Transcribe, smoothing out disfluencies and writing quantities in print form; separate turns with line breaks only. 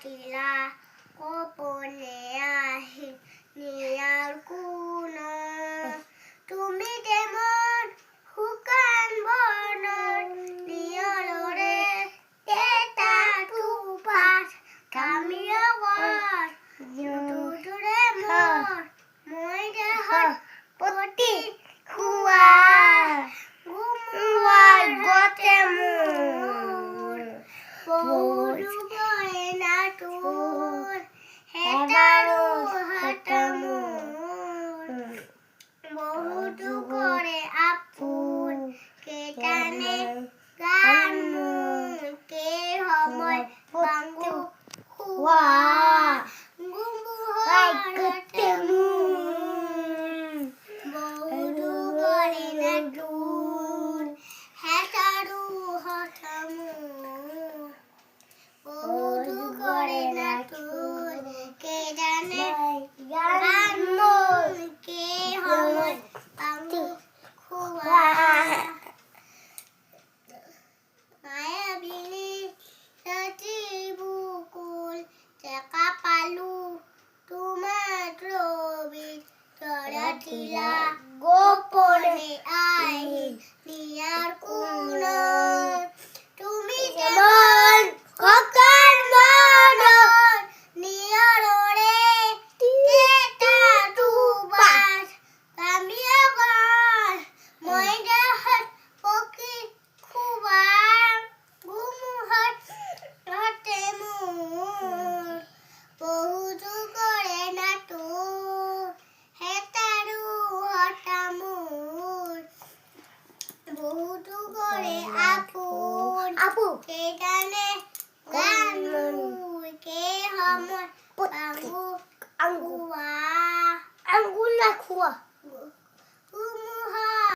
টিলা গোপনে আহি নিয়ার কোন তুমি যেমন শুকান বনৰ নিয়ৰৰে এটা টুপাত কামিয় গছ তুতুৰে মোৰ মই দেহত প্ৰতি খুৱা গুমোৱাৰ গতে মোৰ বহুতো গইনা তোৰ হেতাৰো হাত মোৰ বহুতো কৰে আপোন কেইটানে গান মোৰ কেই সময় বাংগু খোৱা গুমোহাৰ গতে মোৰ বহুতো গইনা তোৰ হেতাৰো হাত মোৰ বহুতো গইনা তোৰ কেইটানে গান মোৰ কেই সময় বাংগু খোৱা মায়াবিনী ৰাতি বুকুল টেকা পালো তোমাৰ ৰবিত তৰাটিলা গোপনে আহি নিয়াৰ কোন তুমি যেমন শুকান বনৰ নিয়ৰৰে এটা টুপাত কামিয় গছ মই দেহত পকি খুৱা গুমোহাৰ গতে মোৰ বহুতো কৰে না তোৰ হেতাৰো হতা মোৰ বহুতো কৰে আপোন কেইটানে